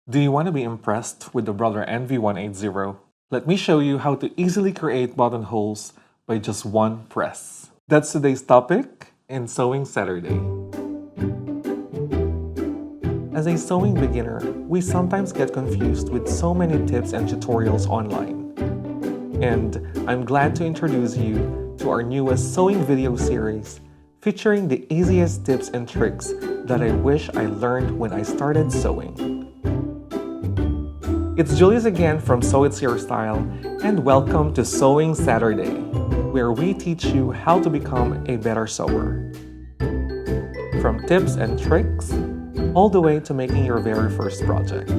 Do you want to be impressed with the Brother NV180? Let me show you how to easily create buttonholes by just one press. That's today's topic in Sewing Saturday. As a sewing beginner, we sometimes get confused with so many tips and tutorials online. And I'm glad to introduce you to our newest sewing video series featuring the easiest tips and tricks that I wish I learned when I started sewing. It's Julius again from Sew It's Your Style, and welcome to Sewing Saturday, where we teach you how to become a better sewer. From tips and tricks, all the way to making your very first project.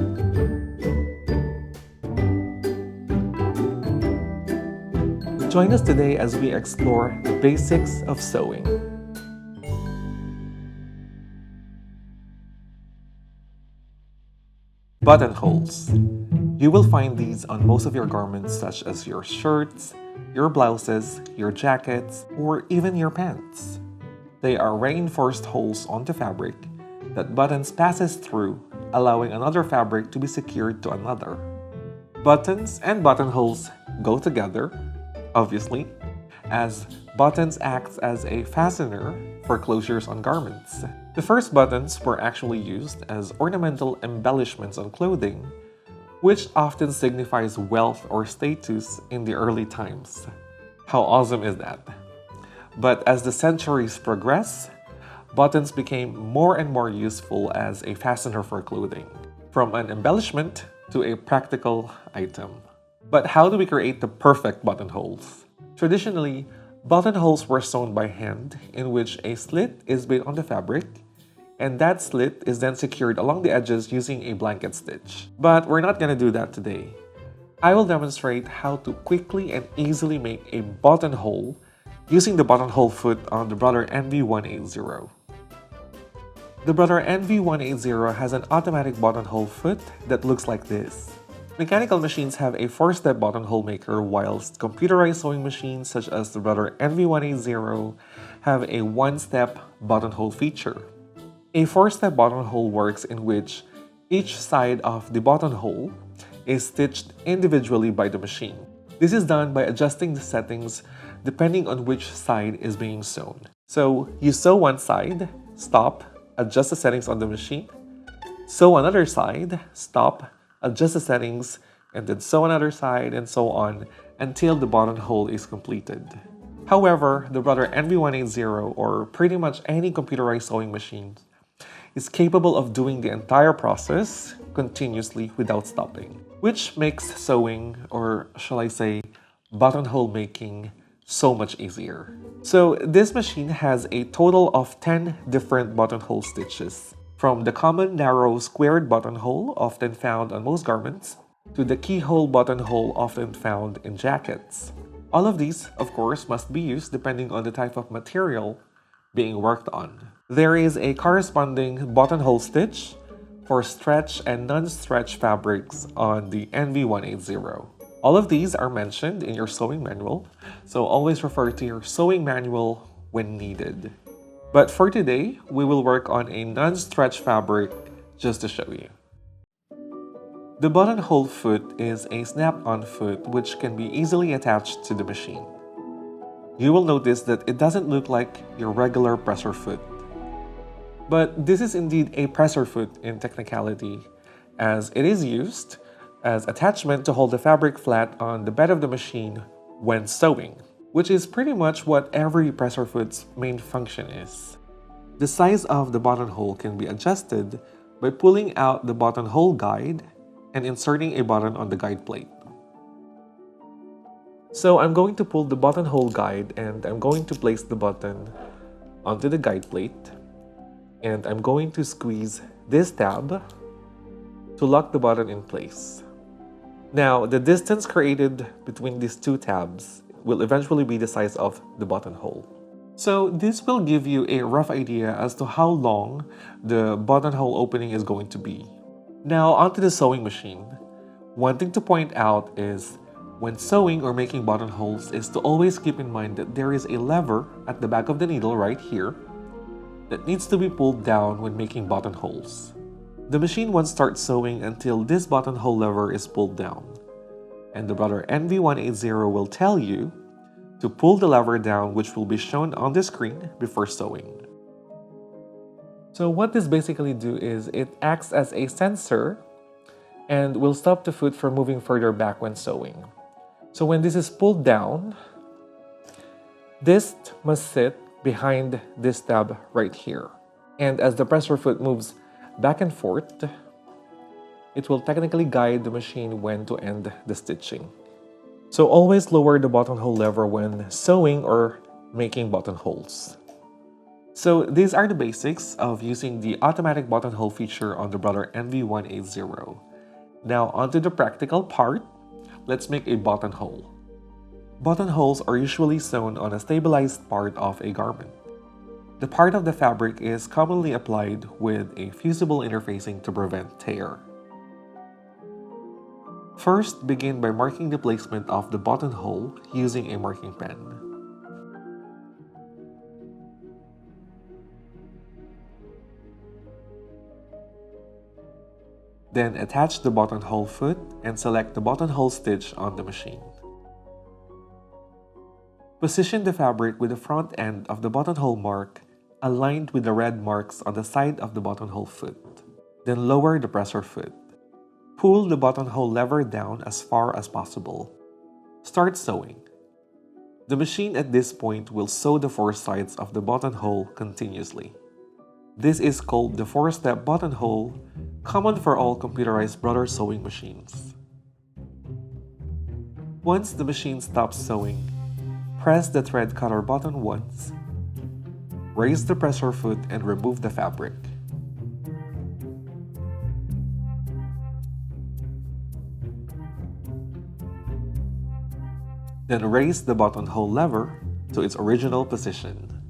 Join us today as we explore the basics of sewing. Buttonholes. You will find these on most of your garments, such as your shirts, your blouses, your jackets, or even your pants. They are reinforced holes on the fabric that buttons passes through, allowing another fabric to be secured to another. Buttons and buttonholes go together, obviously, as buttons act as a fastener for closures on garments. The first buttons were actually used as ornamental embellishments on clothing, which often signifies wealth or status in the early times. How awesome is that? But as the centuries progress, buttons became more and more useful as a fastener for clothing, from an embellishment to a practical item. But how do we create the perfect buttonholes? Traditionally, buttonholes were sewn by hand, in which a slit is made on the fabric, and that slit is then secured along the edges using a blanket stitch. But we're not going to do that today. I will demonstrate how to quickly and easily make a buttonhole using the buttonhole foot on the Brother NV180. The Brother NV180 has an automatic buttonhole foot that looks like this. Mechanical machines have a 4-step buttonhole maker, whilst computerized sewing machines such as the Brother NV180 have a 1-step buttonhole feature. A 4-step buttonhole works in which each side of the buttonhole is stitched individually by the machine. This is done by adjusting the settings depending on which side is being sewn. So you sew one side, stop, adjust the settings on the machine, sew another side, stop, adjust the settings, and then sew another side, and so on until the buttonhole is completed. However, the Brother NV180, or pretty much any computerized sewing machine, is capable of doing the entire process continuously without stopping, which makes sewing, or shall I say, buttonhole making, so much easier. So this machine has a total of 10 different buttonhole stitches, from the common narrow squared buttonhole often found on most garments to the keyhole buttonhole often found in jackets. All of these, of course, must be used depending on the type of material being worked on. There is a corresponding buttonhole stitch for stretch and non-stretch fabrics on the NV180. All of these are mentioned in your sewing manual, so always refer to your sewing manual when needed. But for today, we will work on a non-stretch fabric just to show you. The buttonhole foot is a snap-on foot which can be easily attached to the machine. You will notice that it doesn't look like your regular presser foot. But this is indeed a presser foot in technicality, as it is used as attachment to hold the fabric flat on the bed of the machine when sewing, which is pretty much what every presser foot's main function is. The size of the buttonhole can be adjusted by pulling out the buttonhole guide and inserting a button on the guide plate. So I'm going to pull the buttonhole guide and I'm going to place the button onto the guide plate, and I'm going to squeeze this tab to lock the button in place. Now, the distance created between these two tabs will eventually be the size of the buttonhole. So this will give you a rough idea as to how long the buttonhole opening is going to be. Now onto the sewing machine. One thing to point out is when sewing or making buttonholes is to always keep in mind that there is a lever at the back of the needle right here that needs to be pulled down when making buttonholes. The machine won't start sewing until this buttonhole lever is pulled down, and the brother NV180 will tell you to pull the lever down, which will be shown on the screen before sewing. So what this basically do is it acts as a sensor and will stop the foot from moving further back when sewing. So when this is pulled down, this must sit behind this tab right here. And as the presser foot moves back and forth, it will technically guide the machine when to end the stitching. So always lower the buttonhole lever when sewing or making buttonholes. So these are the basics of using the automatic buttonhole feature on the brother NV180. Now onto the practical part. Let's make a buttonhole. Buttonholes are usually sewn on a stabilized part of a garment. The part of the fabric is commonly applied with a fusible interfacing to prevent tear. First, begin by marking the placement of the buttonhole using a marking pen. Then attach the buttonhole foot and select the buttonhole stitch on the machine. Position the fabric with the front end of the buttonhole mark aligned with the red marks on the side of the buttonhole foot. Then lower the presser foot. Pull the buttonhole lever down as far as possible. Start sewing. The machine at this point will sew the four sides of the buttonhole continuously. This is called the four-step buttonhole, common for all computerized brother sewing machines. Once the machine stops sewing, press the thread cutter button once, raise the presser foot and remove the fabric. Then raise the buttonhole lever to its original position.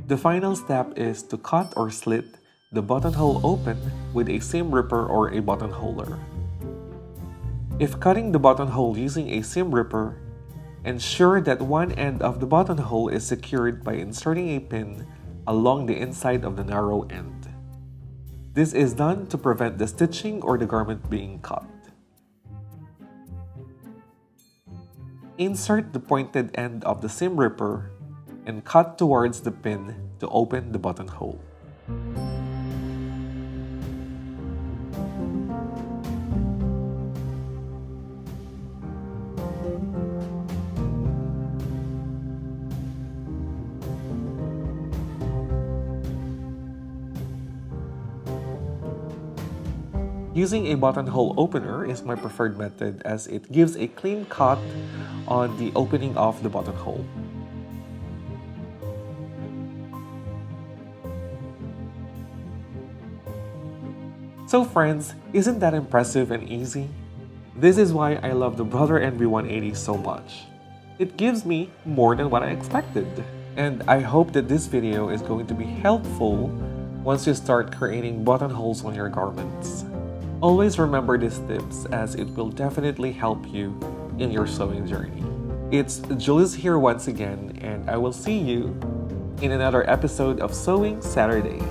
The final step is to cut or slit the buttonhole open with a seam ripper or a buttonholer. If cutting the buttonhole using a seam ripper, ensure that one end of the buttonhole is secured by inserting a pin along the inside of the narrow end. This is done to prevent the stitching or the garment being cut. Insert the pointed end of the seam ripper and cut towards the pin to open the buttonhole. Using a buttonhole opener is my preferred method as it gives a clean cut on the opening of the buttonhole. So friends, isn't that impressive and easy? This is why I love the Brother NV180 so much. It gives me more than what I expected. And I hope that this video is going to be helpful once you start creating buttonholes on your garments. Always remember these tips as it will definitely help you in your sewing journey. It's Julius here once again, and I will see you in another episode of Sewing Saturday.